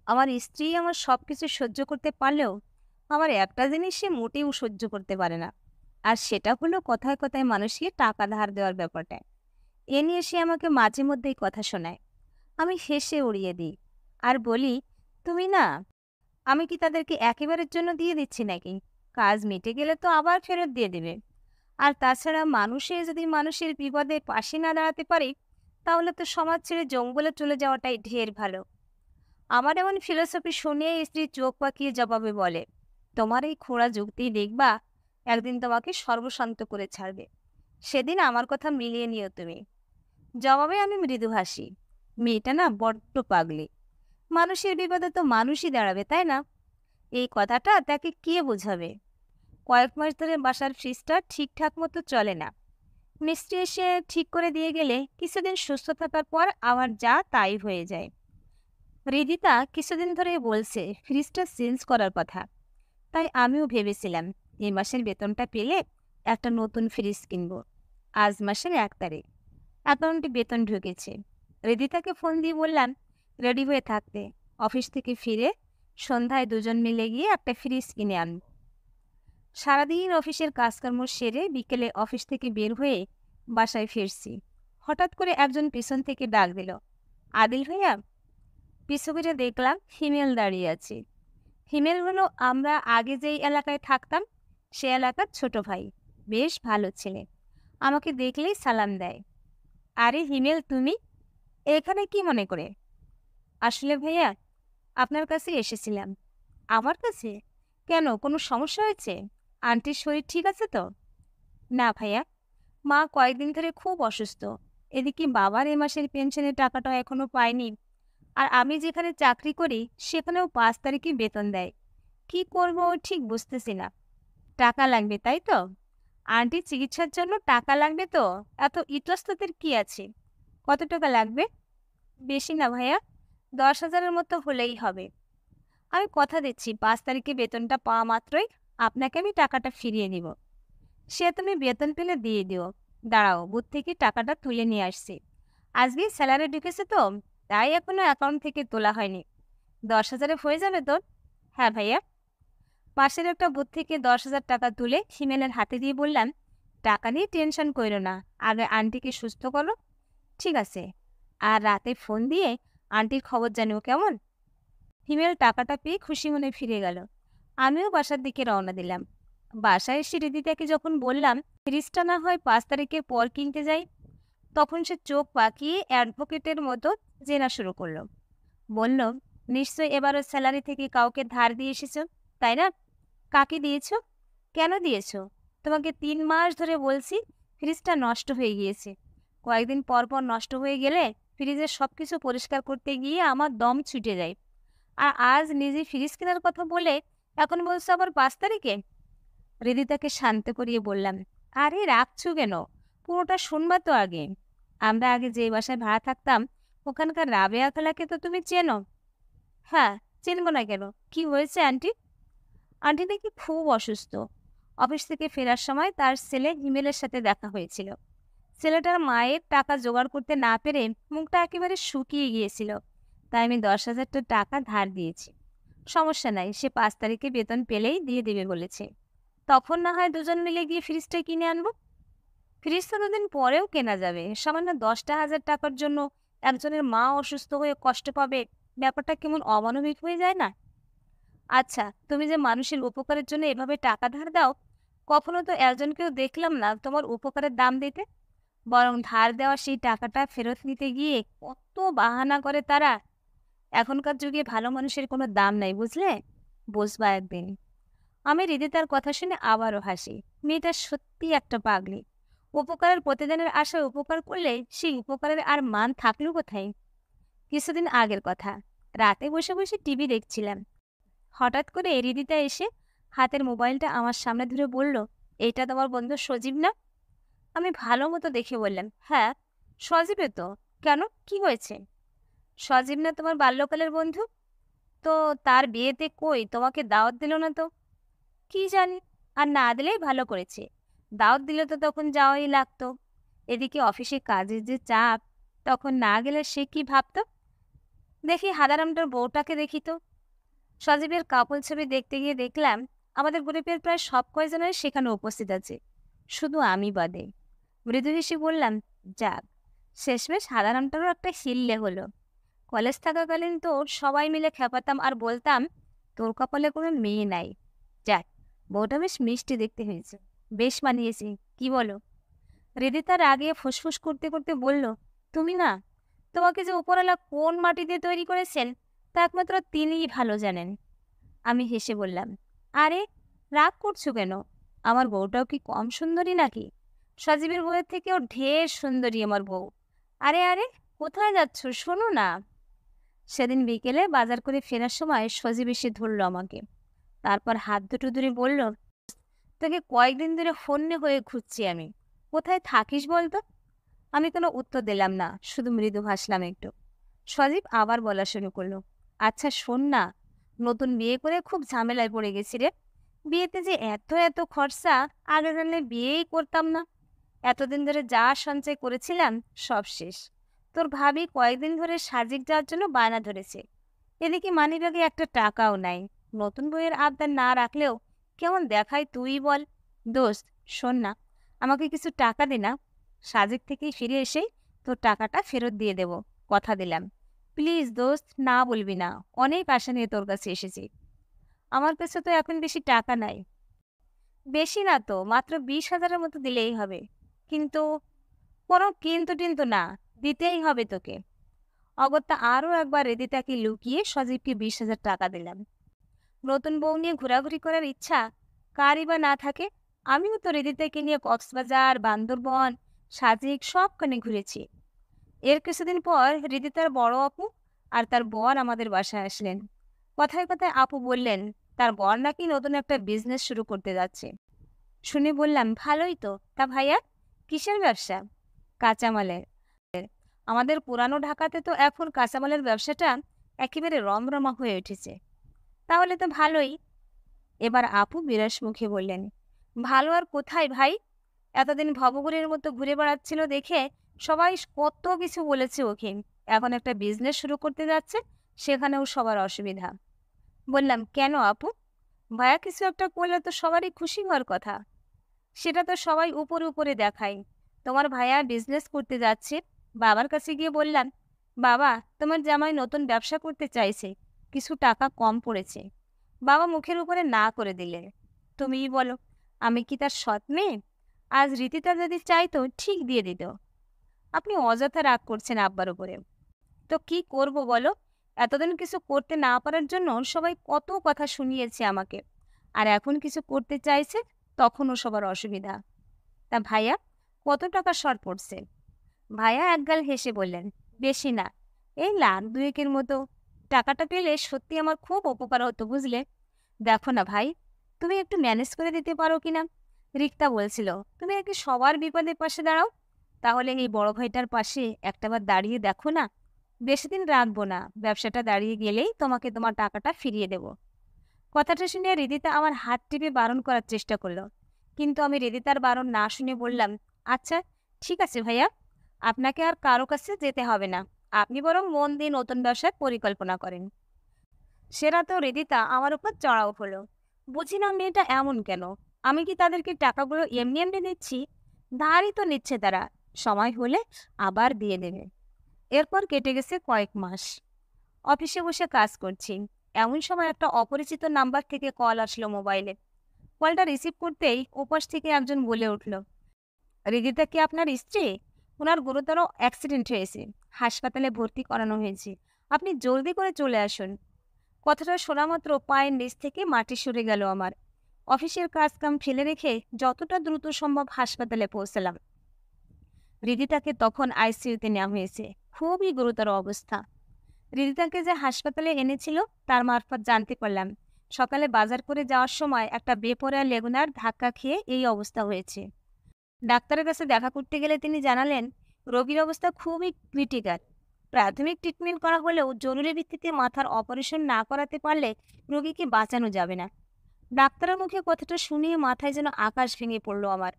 আমার স্ত্রী আমার সবকিছু সহ্য করতে পারলেও আমার একটা জিনিস সে মোটেও সহ্য করতে পারে না। আর সেটা হলো কথায় কথায় মানুষকে টাকা ধার দেওয়ার ব্যাপারটা। এ নিয়ে সে আমাকে মাঝে মধ্যেই কথা শোনায়। আমি হেসে উড়িয়ে দিই আর বলি, তুমি না, আমি কি তাদেরকে একেবারের জন্য দিয়ে দিচ্ছি নাকি? কাজ মিটে গেলে তো আবার ফেরত দিয়ে দেবে। আর তাছাড়া মানুষে যদি মানুষের বিপদে পাশে না দাঁড়াতে পারে, তাহলে তো সমাজ ছেড়ে জঙ্গলে চলে যাওয়াটাই ঢের ভালো। আমার এমন ফিলোসফি শুনে স্ত্রী চোখ পাকিয়ে জবাবে বলে, তোমার এই খোঁড়া যুক্তি দেখবা একদিন তোমাকে সর্বশান্ত করে ছাড়বে। সেদিন আমার কথা মিলিয়ে নিও তুমি। জবাবে আমি মৃদু হাসি। মেয়েটা না বড্ড পাগলি। মানুষের বিপদে তো মানুষই দাঁড়াবে, তাই না? এই কথাটা তাকে কে বোঝাবে? কয়েক মাস ধরে বাসার ফ্রিজটা ঠিকঠাক মতো চলে না। মিস্ত্রি এসে ঠিক করে দিয়ে গেলে কিছুদিন সুস্থ থাকার পর আবার যা তাই হয়ে যায়। রিদিতা কিছুদিন ধরে বলছে ফ্রিজটা চেঞ্জ করার কথা। তাই আমিও ভেবেছিলাম এই মাসের বেতনটা পেলে একটা নতুন ফ্রিজ কিনবো। আজ মাসের 1 তারিখ, অ্যাকাউন্টে বেতন ঢুকেছে। রিদিতাকে ফোন দিয়ে বললাম রেডি হয়ে থাকতে। অফিস থেকে ফিরে সন্ধ্যায় দুজন মিলে গিয়ে একটা ফ্রিজ কিনে আনব। সারাদিন অফিসের কাজকর্ম সেরে বিকেলে অফিস থেকে বের হয়ে বাসায় ফিরছি। হঠাৎ করে একজন পিছন থেকে ডাক দিল, আদিল ভাইয়া। পিছু ফিরে দেখলাম হিমেল দাঁড়িয়ে আছে। হিমেল হলো আমরা আগে যেই এলাকায় থাকতাম সে এলাকার ছোট ভাই। বেশ ভালো ছেলে। আমাকে দেখলেই সালাম দেয়। আরে হিমেল, তুমি এখানে কি মনে করে? আসলে ভাইয়া, আপনার কাছে এসেছিলাম। আমার কাছে? কেন, কোনো সমস্যা হয়েছে? আন্টির শরীর ঠিক আছে তো? না ভাইয়া, মা কয়েকদিন ধরে খুব অসুস্থ। এদিকে বাবার এ মাসের পেনশনের টাকাটা এখনো পায়নি। আর আমি যেখানে চাকরি করি সেখানেও 5 তারিখে বেতন দেয়। কি করব ঠিক বুঝতেছি না। টাকা লাগবে তাই তো? আন্টির চিকিৎসার জন্য টাকা লাগবে তো? এত ইতস্ততের কি আছে? কত টাকা লাগবে? বেশি না ভাইয়া, 10,000-এর মতো হলেই হবে। আমি কথা দিচ্ছি 5 তারিখে বেতনটা পাওয়া মাত্রই আপনাকে আমি টাকাটা ফিরিয়ে দিব। সে তুমি বেতন পেলে দিয়ে দিও। দাঁড়াও, বুথ থেকে টাকাটা তুলে নিয়ে আসছি। আজকেই স্যালারি ঢুকেছে তো, তাই এখনো অ্যাকাউন্ট থেকে তোলা হয়নি। 10,000-এ হয়ে যাবে তোর? হ্যাঁ ভাইয়া। পাশের একটা বুথ থেকে 10,000 টাকা তুলে হিমেলের হাতে দিয়ে বললাম, টাকা নিয়ে টেনশন করো না, আগে আন্টিকে সুস্থ করো। ঠিক আছে। আর রাতে ফোন দিয়ে আন্টির খবর জানিও, কেমন? হিমেল টাকাটা পেয়ে খুশি মনে ফিরে গেল। আমিও বাসার দিকে রওনা দিলাম। বাসায় এসে রিদিতাকে যখন বললাম ফ্রিজটা না হয় 5 তারিখের পর কিনতে যাই, তখন সে চোখ পাকিয়ে অ্যাডভোকেটের মতো জেনা শুরু করলো। বলল, নিশ্চয় এবারও স্যালারি থেকে কাউকে ধার দিয়ে এসেছো, তাই না? কাকে দিয়েছো? কেন দিয়েছো? তোমাকে 3 মাস ধরে বলছি ফ্রিজটা নষ্ট হয়ে গিয়েছে। কয়েকদিন পর পর নষ্ট হয়ে গেলে ফ্রিজের সবকিছু পরিষ্কার করতে গিয়ে আমার দম ছুটে যায়। আর আজ নিজে ফ্রিজ কেনার কথা বলে এখন বলছো আবার 5 তারিখে? হৃদিতাকে শান্ত করিয়ে বললাম, আরে রাখছো কেন? পুরোটা শুনবা তো আগে। আমরা আগে যে বাসায় ভাড়া থাকতাম ওখানকার রাবেয়া খালাকে তো তুমি চেনো? হ্যাঁ, চিনব না কেন? কি হয়েছে আন্টি? আন্টি নাকি খুব অসুস্থ। অফিস থেকে ফেরার সময় তার ছেলে হিমেলের সাথে দেখা হয়েছিল। ছেলেটার মায়ের টাকা জোগাড় করতে না পেরে মুখটা একেবারে শুকিয়ে গিয়েছিল। তাই আমি 10,000 টাকা ধার দিয়েছি। সমস্যা নাই, সে 5 তারিখে বেতন পেলেই দিয়ে দেবে বলেছে। তখন না হয় দুজন মিলে গিয়ে ফ্রিজটা কিনে আনবো। ফ্রিজ তো দুদিন পরেও কেনা যাবে। সামান্য 10,000 টাকার জন্য একজনের মা অসুস্থ হয়ে কষ্ট পাবে, ব্যাপারটা কেমন অমানবিক হয়ে যায় না? আচ্ছা, তুমি যে মানুষের উপকারের জন্য এভাবে টাকা ধার দাও, কখনো তো একজনকেও দেখলাম না তোমার উপকারের দাম দিতে। বরং ধার দেওয়া সেই টাকাটা ফেরত নিতে গিয়ে কত বাহানা করে তারা। এখনকার যুগে ভালো মানুষের কোনো দাম নাই, বুঝলে? বুঝবা একদিন। আমি হৃদিতার কথা শুনে আবারও হাসি। মেয়েটা সত্যি একটা পাগলি। উপকারের প্রতিদানের আশায় উপকার করলে সেই উপকারের আর মান থাকলো কোথায়? কিছুদিন আগের কথা, রাতে বসে বসে টিভি দেখছিলাম। হঠাৎ করে হৃদিতা এসে হাতের মোবাইলটা আমার সামনে ধরে বলল, এইটা তোমার বন্ধু সজীব না? আমি ভালো মতো দেখে বললাম, হ্যাঁ, সজীবে তো। কেন, কি হয়েছে? সজীব না তোমার বাল্যকালের বন্ধু? তো তার বিয়েতে কই তোমাকে দাওয়াত দিল না তো? কি জানি, আর না দিলেই ভালো করেছে। দাওয়াত দিলে তো তখন যাওয়াই লাগতো। এদিকে অফিসে কাজের যে চাপ, তখন না গেলে সে কি ভাবতো? দেখি হাদারামটার বউটাকে দেখি তো। সজীবের কাপল ছবি দেখতে গিয়ে দেখলাম আমাদের গ্রুপের প্রায় সব কয়জনের সেখানে উপস্থিত আছে, শুধু আমি বাদে। মৃদু হেসে বললাম, যাক, শেষমেশ হাদারামটারও একটা হিললে হলো। কলেজ থাকাকালীন তো সবাই মিলে খেপাতাম আর বলতাম তোর কপালে কোনো মেয়ে নাই। যাক, বউটা বেশ মিষ্টি দেখতে হয়েছে, বেশ মানিয়েছে, কি বলো? হৃদিতা রাগে ফুসফুস করতে করতে বলল, তুমি না, তোমাকে যে উপরওয়ালা কোন মাটি দিয়ে তৈরি করেছেন তা একমাত্র তিনিই ভালো জানেন। আমি হেসে বললাম, আরে, রাগ করছো কেন? আমার বউটাও কি কম সুন্দরী নাকি? সজীবের বউয়ের থেকেও ঢের সুন্দরী আমার বউ। আরে আরে, কোথায় যাচ্ছ, শোনো না। সেদিন বিকেলে বাজার করে ফেরার সময় সজীব এসে ধরল আমাকে। তারপর হাত দুটো ধরে বলল, তোকে কয়েকদিন ধরে ফোনে হয়ে খুঁজছি আমি, কোথায় থাকিস বলতো? আমি কোনো উত্তর দিলাম না, শুধু মৃদু হাসলাম একটু। সজীব আবার বলা শুরু করলো, আচ্ছা শোন না, নতুন বিয়ে করে খুব ঝামেলায় পড়ে গেছি রে। বিয়েতে যে এত এত খরচা, আগে জানলে বিয়েই করতাম না। এতদিন ধরে যা সঞ্চয় করেছিলাম সব শেষ। তোর ভাবি কয়েকদিন ধরে সাজিক যাওয়ার জন্য বায়না ধরেছে, এদিকে মানিব্যাগে একটা টাকাও নাই। নতুন বইয়ের আবদার না রাখলেও কেমন দেখায় তুই বল। দোস্ত, শোন না, আমাকে কিছু টাকা দে না, সাজেক থেকেই ফিরে এসেই তোর টাকাটা ফেরত দিয়ে দেব, কথা দিলাম। প্লিজ দোস্ত, না বলবি না, অনেক আশা নিয়ে তোর কাছে এসেছি। আমার কাছে তো এখন বেশি টাকা নাই। বেশি না তো, মাত্র 20,000-এর মতো দিলেই হবে। কিন্তু, কোনো কিন্তু টিন্তু না, দিতেই হবে তোকে। অগত্যা আরও একবার রেদিতাকে লুকিয়ে সজীবকে 20,000 টাকা দিলাম। নতুন বউ নিয়ে ঘোরাঘুরি করার ইচ্ছা কারই বা না থাকে? আমিও তো রেদিতাকে নিয়ে কক্সবাজার, বান্দরবন, সাজেক সবখানে ঘুরেছি। এর কিছুদিন পর রিদিতার বড় আপু আর তার বর আমাদের বাসায় আসলেন। কথায় কথায় আপু বললেন তার বর নাকি নতুন একটা বিজনেস শুরু করতে যাচ্ছে। শুনে বললাম, ভালোই তো। তা ভাইয়া, কিসের ব্যবসা? কাঁচামালের। আমাদের পুরানো ঢাকাতে তো এখন কাঁচামালের ব্যবসাটা একেবারে রমরমা হয়ে উঠেছে। তাহলে তো ভালোই। এবার আপু বিরস মুখে বললেন, ভালো আর কোথায় ভাই, এতদিন ভবঘুরের মতো ঘুরে বেড়াচ্ছিল দেখে সবাই কত কিছু বলেছে ওকে। এখন একটা বিজনেস শুরু করতে যাচ্ছে, সেখানেও সবার অসুবিধা। বললাম, কেন আপু? ভাইয়া কিছু একটা করলে তো সবারই খুশি হওয়ার কথা। সেটা তো সবাই উপরে উপরে দেখায়। তোমার ভাইয়া বিজনেস করতে যাচ্ছে, বাবার কাছে গিয়ে বললাম, বাবা, তোমার জামাই নতুন ব্যবসা করতে চাইছে, কিছু টাকা কম পড়েছে। বাবা মুখের উপরে না করে দিলে। তুমিই বলো, আমি কি তার সৎ মেয়ে? আজ রীতিতা যদি চাইতো ঠিক দিয়ে দিত। আপনি অযথা রাগ করছেন আব্বার উপরে। তো কি করব বলো? এতদিন কিছু করতে না পারার জন্য সবাই কত কথা শুনিয়েছে আমাকে, আর এখন কিছু করতে চাইছে, তখনও সবার অসুবিধা। তা ভাইয়া, কত টাকা শর্ট পড়ছে? ভাইয়া একগাল হেসে বললেন, বেশি না, এই লাখ দুয়েকের মতো। টাকাটা পেলে সত্যি আমার খুব উপকার হতো বুঝলে। দেখো না ভাই, তুমি একটু ম্যানেজ করে দিতে পারো কিনা? রিক্তা বলছিল, তুমি নাকি সবার বিপদের পাশে দাঁড়াও, তাহলে এই বড় ভাইটার পাশে একটাবার দাঁড়িয়ে দেখো না। বেশি দিন রাখবো না, ব্যবসাটা দাঁড়িয়ে গেলেই তোমাকে তোমার টাকাটা ফিরিয়ে দেব। কথাটা শুনে হৃদিতা আমার হাত টিপে বারণ করার চেষ্টা করলো, কিন্তু আমি হৃদিতার বারণ না শুনে বললাম, আচ্ছা ঠিক আছে ভাইয়া, আপনাকে আর কারো কাছে যেতে হবে না, আপনি বরং মন দিয়ে নতুন ব্যবসার পরিকল্পনা করেন। সে রাতেও হৃদিতা আমার উপর চড়াও হলো। বুঝি না মেয়েটা এমন কেন, আমি কি তাদেরকে টাকাগুলো এমনি এমনি দিচ্ছি? ধারই তো নিচ্ছে তারা, সময় হলে আবার দিয়ে দেবে। এরপর কেটে গেছে কয়েক মাস। অফিসে বসে কাজ করছি, এমন সময় একটা অপরিচিত নাম্বার থেকে কল আসলো মোবাইলে। কলটা রিসিভ করতেই ওপাশ থেকে একজন বলে উঠল, হৃদিতা কি আপনার স্ত্রী? ওনার গুরুতর অ্যাক্সিডেন্ট হয়েছে, হাসপাতালে ভর্তি করানো হয়েছে, আপনি জলদি করে চলে আসুন। কথাটা শোনা মাত্র পায়ের নিচ থেকে মাটি সরে গেল আমার। অফিসের কাজকাম ফেলে রেখে যতটা দ্রুত সম্ভব হাসপাতালে পৌঁছলাম। হৃদিতাকে তখন আইসিইউতে নেওয়া হয়েছে, খুবই গুরুতর অবস্থা। হৃদিতাকে যে হাসপাতালে এনেছিল তার মারফত জানতে পারলাম সকালে বাজার করে যাওয়ার সময় একটা বেপরোয়া লেগুনার ধাক্কা খেয়ে এই অবস্থা হয়েছে। ডাক্তারের কাছে দেখা করতে গেলে তিনি জানালেন রোগীর অবস্থা খুবই ক্রিটিক্যাল। প্রাথমিক ট্রিটমেন্ট করা হলেও জরুরি ভিত্তিতে মাথার অপারেশন না করাতে পারলে রোগীকে বাঁচানো যাবে না। ডাক্তারের মুখে কথাটা শুনে মাথায় যেন আকাশ ভেঙে পড়লো আমার।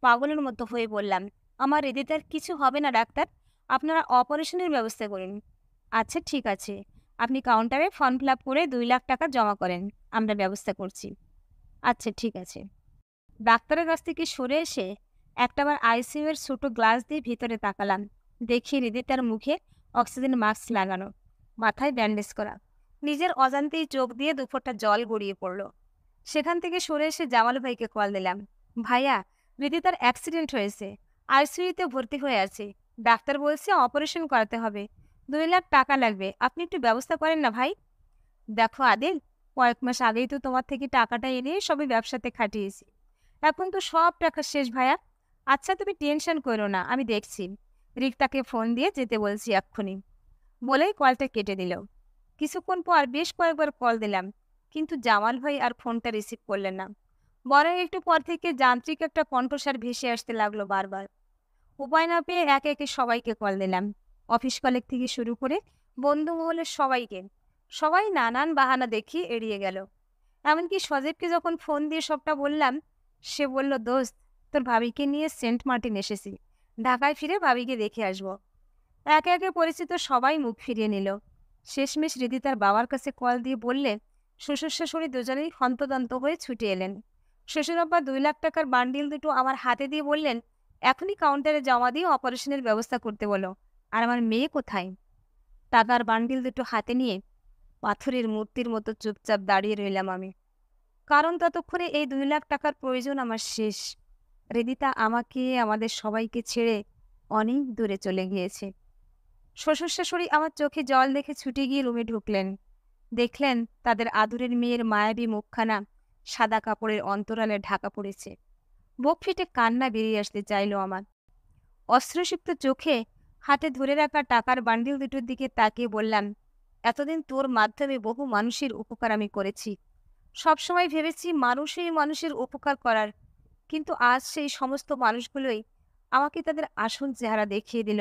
পাগলের মতো হয়ে বললাম, আমার হৃদিতার কিছু হবে না ডাক্তার, আপনারা অপারেশনের ব্যবস্থা করুন। আচ্ছা ঠিক আছে, আপনি কাউন্টারে ফর্ম ফিল আপ করে 2 লাখ টাকা জমা করেন, আমরা ব্যবস্থা করছি। আচ্ছা ঠিক আছে। ডাক্তারের কাছ থেকে সরে এসে একটাবার আইসিইউ এর ছোট গ্লাস দিয়ে ভিতরে তাকালাম। দেখি হৃদিতার মুখে অক্সিজেন মাস্ক লাগানো, মাথায় ব্যান্ডেজ করা। নিজের অজান্তেই চোখ দিয়ে দুফোঁটা জল গড়িয়ে পড়ল। সেখান থেকে সরে এসে জামাল ভাইকে কল দিলাম। ভাইয়া, হৃদিতার অ্যাক্সিডেন্ট হয়েছে, আইসিইউতে ভর্তি হয়ে আছে। ডাক্তার বলছে অপারেশন করাতে হবে, 2 লাখ টাকা লাগবে, আপনি একটু ব্যবস্থা করেন না ভাই। দেখো আদিল, কয়েক মাস আগেই তো তোমার থেকে টাকাটা এনে সবই ব্যবসাতে খাটিয়েছি, এখন তো সব টাকা শেষ ভাইয়া। আচ্ছা তুমি টেনশন করো না, আমি দেখছি। রিক্তাকে ফোন দিয়ে যেতে বলছি এক্ষুনি, বলেই কলটা কেটে দিল। কিছুক্ষণ পর বেশ কয়েকবার কল দিলাম, কিন্তু জামাল ভাই আর ফোনটা রিসিভ করলেন না। বরং একটু পর থেকে যান্ত্রিক একটা কণ্ঠস্বর ভেসে আসতে লাগলো বারবার। উপায় না পেয়ে একে একে সবাইকে কল দিলাম, অফিস কলিগ থেকে শুরু করে বন্ধু মহলের সবাইকে। সবাই নানান বাহানা দেখিয়ে এড়িয়ে গেল। এমনকি সজীবকে যখন ফোন দিয়ে সবটা বললাম, সে বলল, দোস্ত, তোর ভাবিকে নিয়ে সেন্ট মার্টিন এসেছি, ঢাকায় ফিরে ভাবিকে দেখে আসবো। একে একে পরিচিত সবাই মুখ ফিরিয়ে নিল। শেষমেশ হৃদি তার বাবার কাছে কল দিয়ে বললে, শ্বশুর শাশুড়ি দুজনেই হন্তদন্ত হয়ে ছুটে এলেন। শ্বশুরাব্বা 2 লাখ টাকার বান্ডিল দুটো আমার হাতে দিয়ে বললেন, এখনই কাউন্টারে জমা দিয়ে অপারেশনের ব্যবস্থা করতে বলো। আর আমার মেয়ে কোথায়? টাকার বান্ডিল দুটো হাতে নিয়ে পাথরের মূর্তির মতো চুপচাপ দাঁড়িয়ে রইলাম আমি। কারণ ততক্ষণে এই 2 লাখ টাকার প্রয়োজন আমার শেষ। হৃদিতা আমাকে, আমাদের সবাইকে ছেড়ে অনেক দূরে চলে গিয়েছে। শ্বশুর শাশুড়ি আমার চোখে জল দেখে ছুটে গিয়ে রুমে ঢুকলেন। দেখলেন তাদের আদুরের মেয়ের মায়াবী মুখখানা সাদা কাপড়ের অন্তরালে ঢাকা পড়েছে। বুক ফেটে কান্না বেরিয়ে আসতে চাইল আমার। অশ্রুসিক্ত চোখে হাতে ধরে রাখা টাকার বান্ডিল দুটোর দিকে তাকিয়ে বললাম, এতদিন তোর মাধ্যমে বহু মানুষের উপকার আমি করেছি। সবসময় ভেবেছি মানুষই মানুষের উপকার করার, কিন্তু আজ সেই সমস্ত মানুষগুলোই আমাকে তাদের আসল চেহারা দেখিয়ে দিল।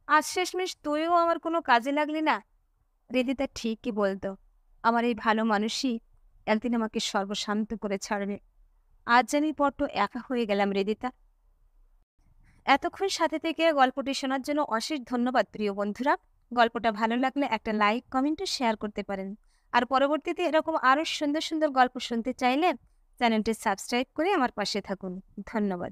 আজ শেষমেশ তুইও আমার কোনো কাজে লাগলি না। হৃদিতা ঠিকই বলতো, আমার এই ভালো মানুষই একদিন আমাকে সর্বশান্ত করে ছাড়বে। আজ জানি বড্ড একা হয়ে গেলাম হৃদিতা। এতক্ষণ সাথে থেকে গল্পটি শোনার জন্য অশেষ ধন্যবাদ প্রিয় বন্ধুরা। গল্পটা ভালো লাগলে একটা লাইক, কমেন্ট ও শেয়ার করতে পারেন। আর পরবর্তীতে এরকম আরও সুন্দর সুন্দর গল্প শুনতে চাইলে চ্যানেলটি সাবস্ক্রাইব করে আমার পাশে থাকুন। ধন্যবাদ।